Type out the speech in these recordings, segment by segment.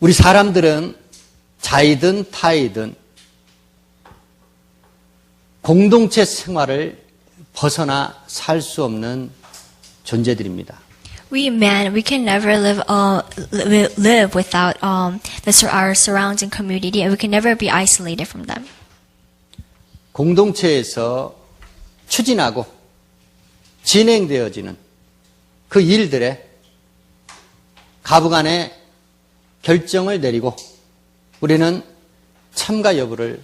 우리 사람들은 자이든 타이든 공동체 생활을 벗어나 살 수 없는 존재들입니다. We can never live without our surrounding community, and we can never be isolated from them. 공동체에서 추진하고 진행되어지는 그 일들에 가부간의 결정을 내리고 우리는 참가 여부를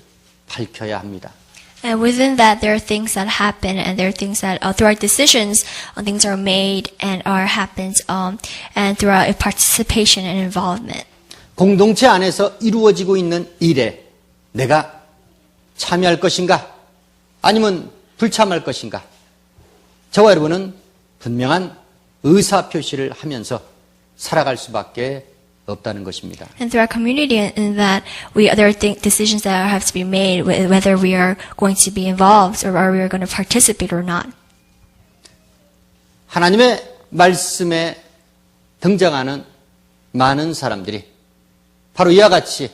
밝혀야 합니다. And within that, there are things that happen, and there are things that through our decisions, things are made and happens, and through our participation and involvement. 공동체 안에서 이루어지고 있는 일에 내가 참여할 것인가, 아니면 불참할 것인가? 저와 여러분은 분명한 의사 표시를 하면서 살아갈 수밖에 없다는 것입니다. And through our community, in that there are decisions that have to be made, whether we are going to be involved or we are going to participate or not. 하나님의 말씀에 등장하는 많은 사람들이 바로 이와 같이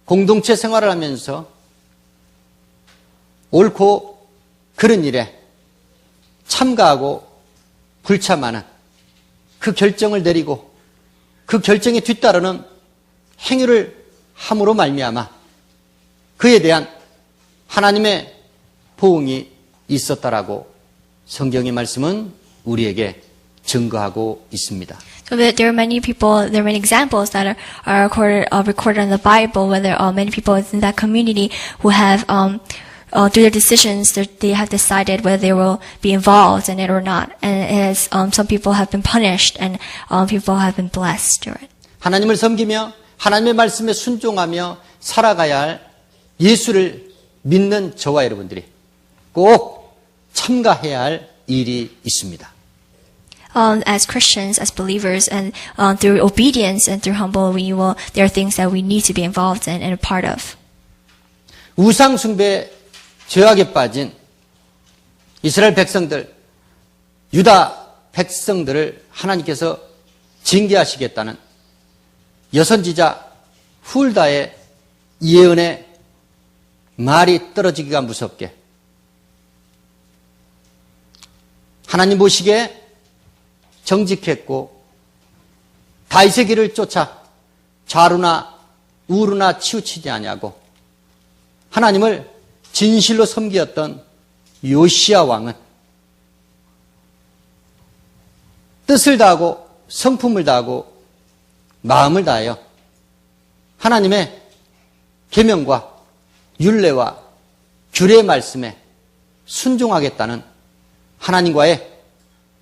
공동체 생활을 하면서 옳고 그른 일에 참가하고 불참하는 그 결정을 내리고 그 결정에 뒤따르는 행위를 함으로 말미암아 그에 대한 하나님의 보응이 있었다라고 성경의 말씀은 우리에게 증거하고 있습니다. So there are many people, there are many examples that are recorded in the Bible, whether many people in that community who have through their decisions, they have decided whether they will be involved in it or not. And as some people have been punished, and people have been blessed through it. 하나님을 섬기며 하나님의 말씀에 순종하며 살아가야 할 예수를 믿는 저와 여러분들이 꼭 참가해야 할 일이 있습니다. As Christians, as believers, and through obedience and through humble renewal, there are things that we need to be involved in and a part of. 우상 숭배 죄악에 빠진 이스라엘 백성들, 유다 백성들을 하나님께서 징계하시겠다는 여선지자 훌다의 예언의 말이 떨어지기가 무섭게 하나님 보시기에 정직했고 다윗의 길을 쫓아 좌루나 우루나 치우치지 아니하고 하나님을 진실로 섬기었던 요시야 왕은 뜻을 다하고 성품을 다하고 마음을 다하여 하나님의 계명과 율례와 규례의 말씀에 순종하겠다는 하나님과의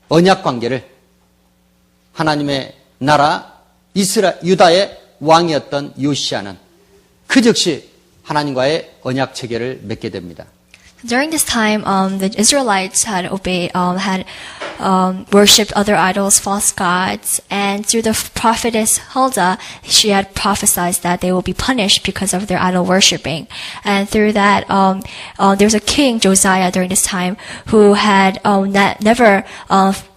언약 관계를 하나님의 나라 유다의 왕이었던 요시야는 그 즉시 하나님과의 언약 체계를 맺게 됩니다. During this time, the Israelites had worshipped other idols, false gods, and through the prophetess Huldah, she had prophesied that they will be punished because of their idol worshipping. And through that, there was a king, Josiah, during this time, who had never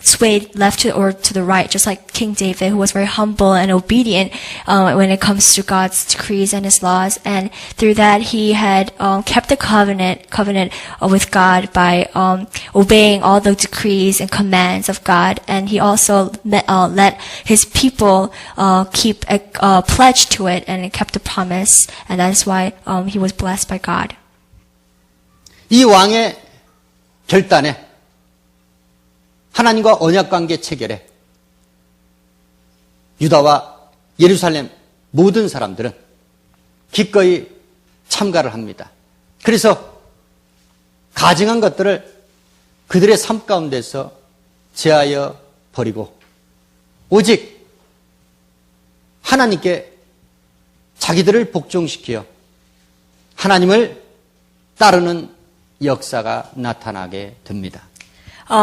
swayed left or to the right, just like King David, who was very humble and obedient when it comes to God's decrees and His laws. And through that, he had kept the covenant with God by obeying all the decrees and commands of God. And he also let his people keep a pledge to it, and kept the promise. And that is why he was blessed by God. 이 왕의 결단에 하나님과 언약관계 체결에 유다와 예루살렘 모든 사람들은 기꺼이 참가를 합니다. 그래서 가증한 것들을 그들의 삶 가운데서 제하여 버리고 오직 하나님께 자기들을 복종시켜 하나님을 따르는 역사가 나타나게 됩니다.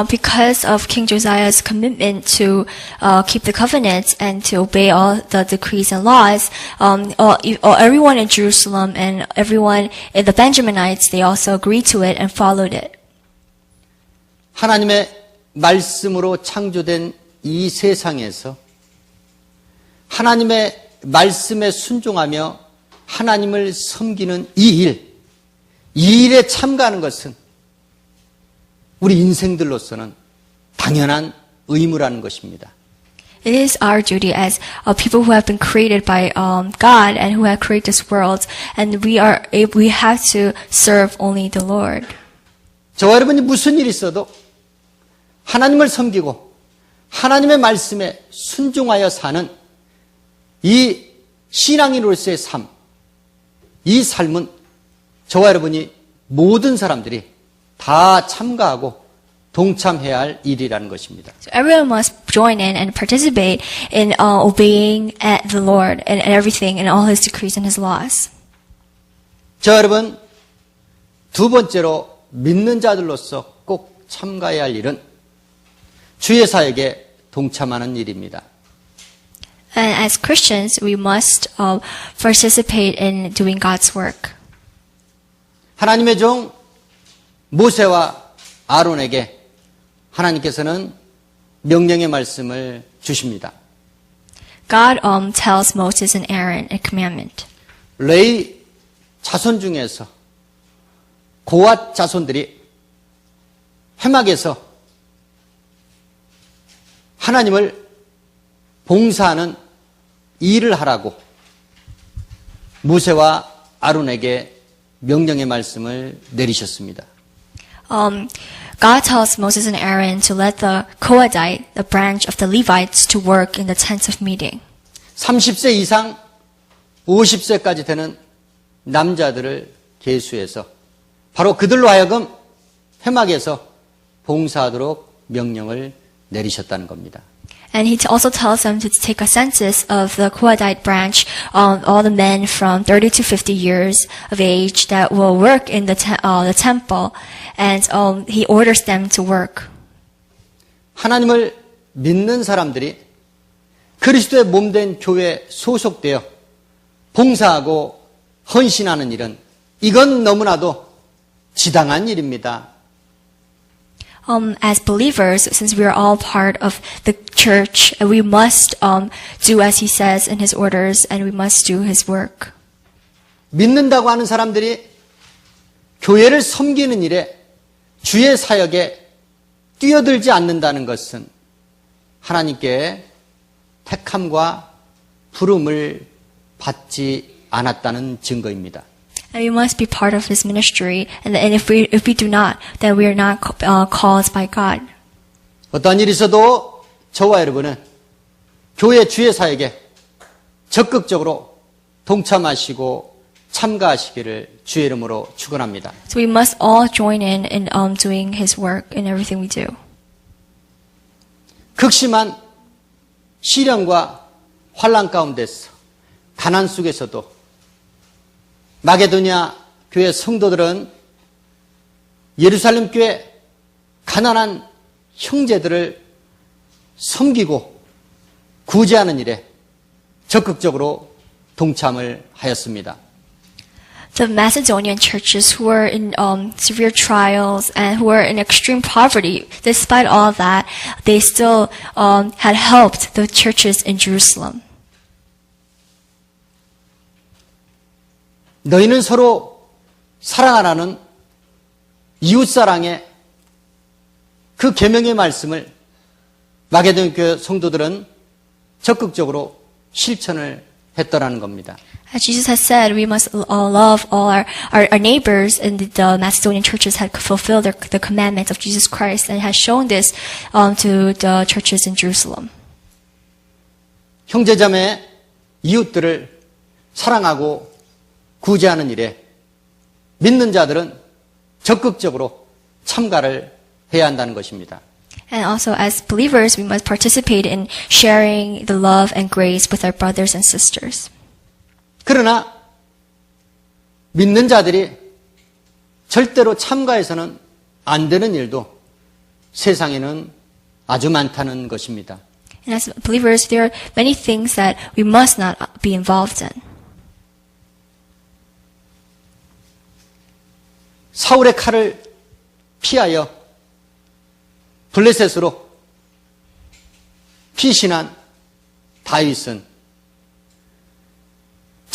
Because of King Josiah's commitment to keep the covenants and to obey all the decrees and laws, everyone in Jerusalem and everyone in the Benjaminites, they also agreed to it and followed it. 하나님의 말씀으로 창조된 이 세상에서 하나님의 말씀에 순종하며 하나님을 섬기는 이 일에 참가하는 것은 우리 인생들로서는 당연한 의무라는 것입니다. It is our duty as people who have been created by God and who have created this world, and we have to serve only the Lord. 저와 여러분이 무슨 일이 있어도 하나님을 섬기고 하나님의 말씀에 순종하여 사는 이 신앙인으로서의 삶, 이 삶은 저와 여러분이 모든 사람들이 다 참가하고 동참해야 할 일이라는 것입니다. So everyone must join in and participate in obeying the Lord and everything and all His decrees and His laws. 저와 여러분, 두 번째로 믿는 자들로서 꼭 참가해야 할 일은 주의 사역에 동참하는 일입니다. And as Christians, we must participate in doing God's work. 하나님의 종 모세와 아론에게 하나님께서는 명령의 말씀을 주십니다. God tells Moses and Aaron a commandment. 레위 자손 중에서 고앗 자손들이 회막에서 하나님을 봉사하는 일을 하라고 모세와 아론에게 명령의 말씀을 내리셨습니다. God tells Moses and Aaron to let the Kohathite, the branch of the Levites, to work in the tent of meeting. 30세 이상 50세까지 되는 남자들을 계수해서 바로 그들로 하여금 회막에서 봉사하도록 명령을 내리셨다는 겁니다. And he also tells them to take a census of the Kohathite branch, all the men from 30 to 50 years of age that will work in the temple, and he orders them to work. 하나님을 믿는 사람들이 그리스도의 몸된 교회에 소속되어 봉사하고 헌신하는 일은 이건 너무나도 지당한 일입니다. As believers, since we are all part of the church, we must do as he says in his orders, and we must do his work. 믿는다고 하는 사람들이 교회를 섬기는 일에 주의 사역에 뛰어들지 않는다는 것은 하나님께 택함과 부름을 받지 않았다는 증거입니다. And we must be part of His ministry, and if we do not, then we are not called by God. 어떠한 일이 있어도 저와 여러분은 교회 주의 사역에 적극적으로 동참하시고 참가하시기를 주의 이름으로 축원합니다. So we must all join in doing His work in everything we do. 극심한 시련과 환난 가운데서 가난 속에서도 마게도냐 교회 성도들은 예루살렘 교회 가난한 형제들을 섬기고 구제하는 일에 적극적으로 동참을 하였습니다. The Macedonian churches who were in severe trials and who were in extreme poverty, despite all that, they still had helped the churches in Jerusalem. 너희는 서로 사랑하라는 이웃사랑의 그 계명의 말씀을 마게도냐 교회 성도들은 적극적으로 실천을 했더라는 겁니다. As Jesus has said, we must love all our neighbors, and the Macedonian churches had fulfilled the commandments of Jesus Christ and has shown this to the churches in Jerusalem. 형제자매 이웃들을 사랑하고 구제하는 일에 믿는 자들은 적극적으로 참가를 해야 한다는 것입니다. And also as believers, we must participate in sharing the love and grace with our brothers and sisters. 그러나 믿는 자들이 절대로 참가해서는 안 되는 일도 세상에는 아주 많다는 것입니다. And as believers, there are many things that we must not be involved in. 사울의 칼을 피하여 블레셋으로 피신한 다윗은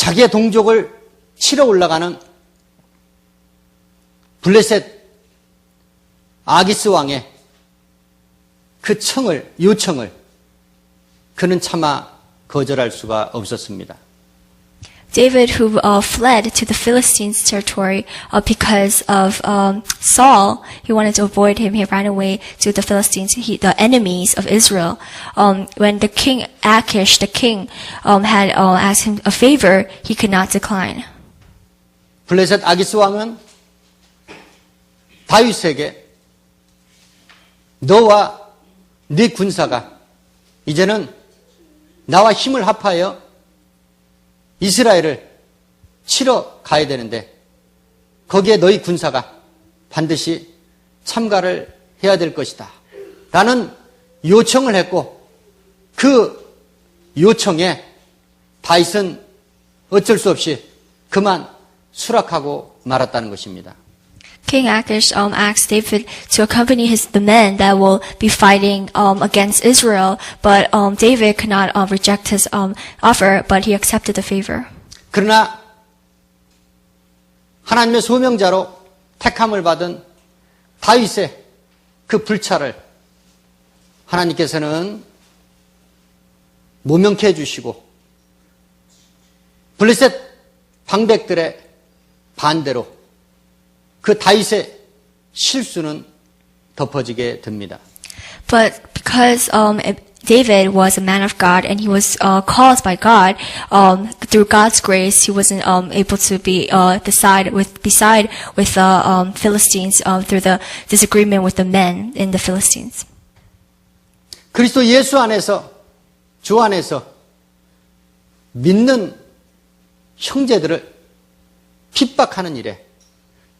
자기의 동족을 치러 올라가는 블레셋 아기스 왕의 그 요청을 그는 차마 거절할 수가 없었습니다. David, who fled to the Philistines' territory because of Saul, he wanted to avoid him. He ran away to the Philistines, the enemies of Israel. When the king Achish, the king, had asked him a favor, he could not decline. 블레셋 아기스 왕은 다윗에게 너와 네 군사가 이제는 나와 힘을 합하여 이스라엘을 치러 가야 되는데 거기에 너희 군사가 반드시 참가를 해야 될 것이다 라는 요청을 했고 그 요청에 다윗은 어쩔 수 없이 그만 수락하고 말았다는 것입니다. King Achish asked David to accompany the men that will be fighting against Israel, but David could not reject his offer, but he accepted the favor. 그러나 하나님의 소명자로 택함을 받은 다윗의 그 불찰을 하나님께서는 모명케 해주시고 블레셋 방백들의 반대로 그 다윗의 실수는 덮어지게 됩니다. But because David was a man of God and he was called by God, through God's grace, he wasn't able to be beside with the Philistines through the disagreement with the men in the Philistines. 그리스도 예수 안에서 주 안에서 믿는 형제들을 핍박하는 일에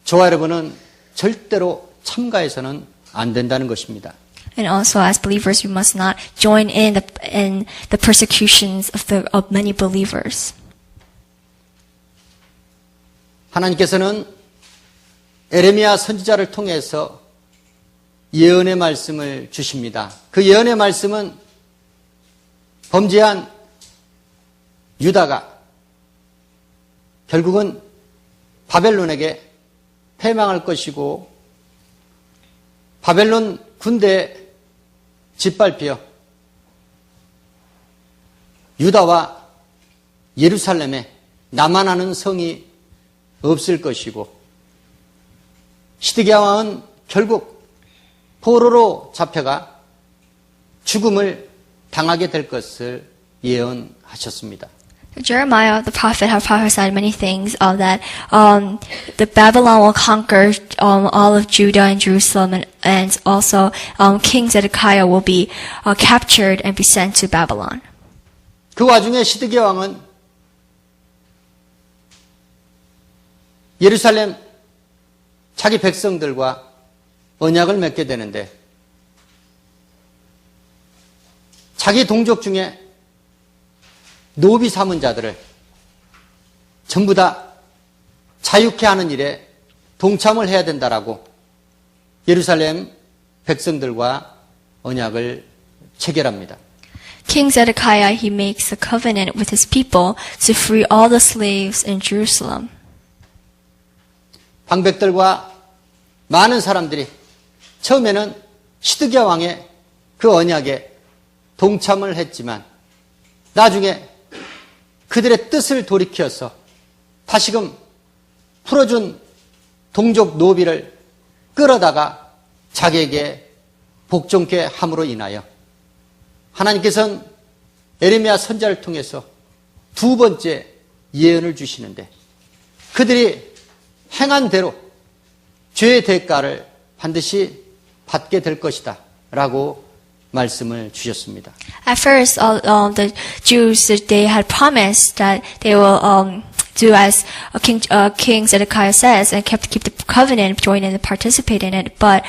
저와 여러분은 절대로 참가해서는 안 된다는 것입니다. And also, as believers, we must not join in the persecutions of many believers. 하나님께서는 에레미야 선지자를 통해서 예언의 말씀을 주십니다. 그 예언의 말씀은 범죄한 유다가 결국은 바벨론에게 패망할 것이고 바벨론 군대에 짓밟혀 유다와 예루살렘에 남아나는 성이 없을 것이고 시드기야 왕은 결국 포로로 잡혀가 죽음을 당하게 될 것을 예언하셨습니다. Jeremiah, the prophet, had prophesied many things that the Babylon will conquer all of Judah and Jerusalem, and also King Zedekiah will be captured and be sent to Babylon. 그 와중에 시드기야 왕은 예루살렘 자기 백성들과 언약을 맺게 되는데 자기 동족 중에 노비 삼은 자들을 전부 다 자유케 하는 일에 동참을 해야 된다라고 예루살렘 백성들과 언약을 체결합니다. King Zedekiah, he makes a covenant with his people to free all the slaves in Jerusalem. 방백들과 많은 사람들이 처음에는 시드기야 왕의 그 언약에 동참을 했지만 나중에 그들의 뜻을 돌이켜서 다시금 풀어준 동족 노비를 끌어다가 자기에게 복종케 함으로 인하여 하나님께서는 에레미야 선지자를 통해서 두 번째 예언을 주시는데 그들이 행한 대로 죄의 대가를 반드시 받게 될 것이다 라고 말씀을 주셨습니다. At first, the Jews, they had promised that they will do as King Zedekiah says and keep the covenant, join in and participate in it. But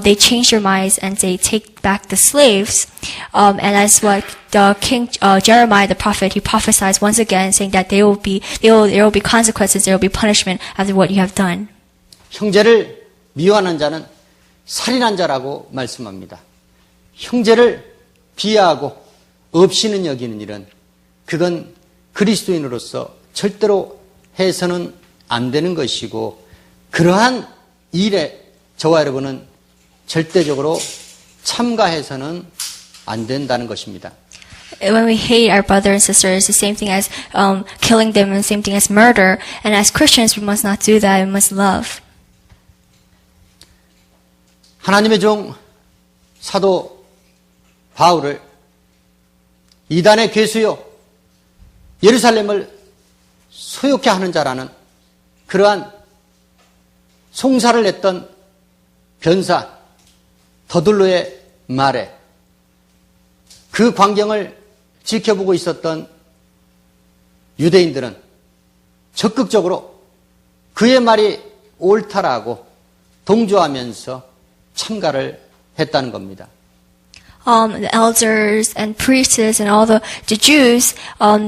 they changed their minds and they take back the slaves. And that's what the King Jeremiah, the prophet, he prophesies once again, saying that there will be consequences, there will be punishment after what you have done. 형제를 미워하는 자는 살인한 자라고 말씀합니다. 형제를 비하하고 없이는 여기는 일은 그건 그리스도인으로서 절대로 해서는 안 되는 것이고 그러한 일에 저와 여러분은 절대적으로 참가해서는 안 된다는 것입니다. When we hate our brothers and sisters, the same thing as killing them, and the same thing as murder. And as Christians, we must not do that. We must love. 하나님의 종 사도 바울을 이단의 괴수요 예루살렘을 소욕케 하는 자라는 그러한 송사를 냈던 변사 더둘로의 말에 그 광경을 지켜보고 있었던 유대인들은 적극적으로 그의 말이 옳다라고 동조하면서 참가를 했다는 겁니다. The elders and priests and all the Jews,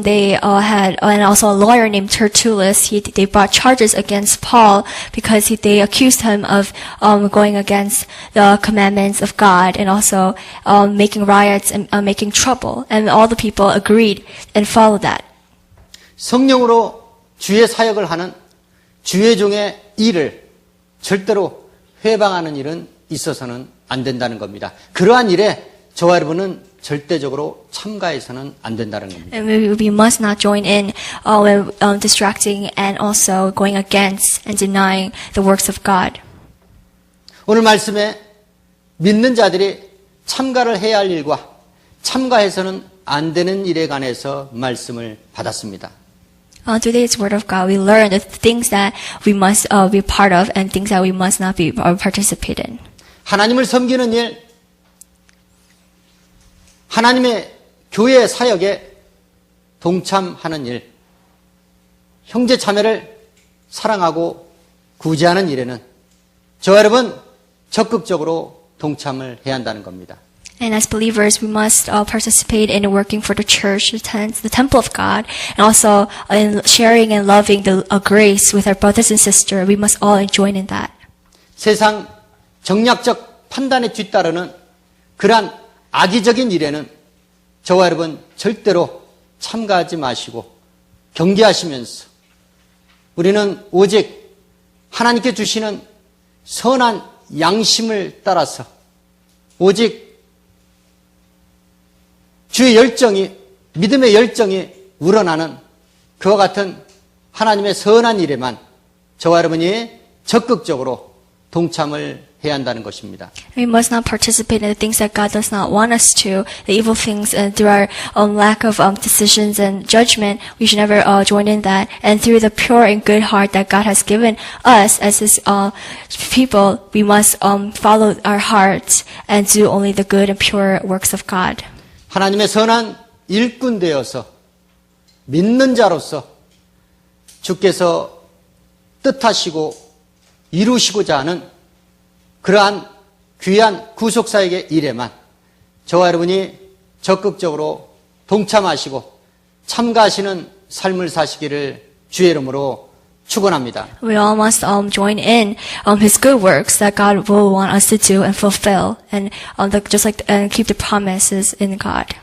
they had, and also a lawyer named Tertullus, they brought charges against Paul because they accused him of going against the commandments of God and also making riots and making trouble. And all the people agreed and followed that. 성령으로 주의 사역을 하는 주의 종의 일을 절대로 회방하는 일은 있어서는 안 된다는 겁니다. 그러한 일에 저와 여러분은 절대적으로 참가해서는 안 된다는 겁니다. And we must not join in when distracting and also going against and denying the works of God. 오늘 말씀에 믿는 자들이 참가를 해야 할 일과 참가해서는 안 되는 일에 관해서 말씀을 받았습니다. Today's word of God, we learn the things that we must be part of and things that we must not be participate in. 하나님을 섬기는 일, 하나님의 교회 사역에 동참하는 일, 형제 자매를 사랑하고 구제하는 일에는 저와 여러분 적극적으로 동참을 해야 한다는 겁니다. And as believers, we must participate in working for the church, the temple of God, and also in sharing and loving the grace with our brothers and sisters. We must all join in that. 세상 정략적 판단에 뒤따르는 그러한 악의적인 일에는 저와 여러분 절대로 참가하지 마시고 경계하시면서 우리는 오직 하나님께 주시는 선한 양심을 따라서 오직 주의 열정이, 믿음의 열정이 우러나는 그와 같은 하나님의 선한 일에만 저와 여러분이 적극적으로 동참을 해야 한다는 것입니다. We must not participate in the things that God does not want us to, the evil things, and through our lack of decisions and judgment, we should never join in that. And through the pure and good heart that God has given us as His people, we must follow our hearts and do only the good and pure works of God. 하나님의 선한 일꾼 되어서 믿는 자로서 주께서 뜻하시고 이루시고자 하는 그러한 귀한 구속사역의 일에만 저와 여러분이 적극적으로 동참하시고 참가하시는 삶을 사시기를 주의 이름으로 축원합니다. We all must join in His good works that God will want us to do and fulfill, and just like and keep the promises in God.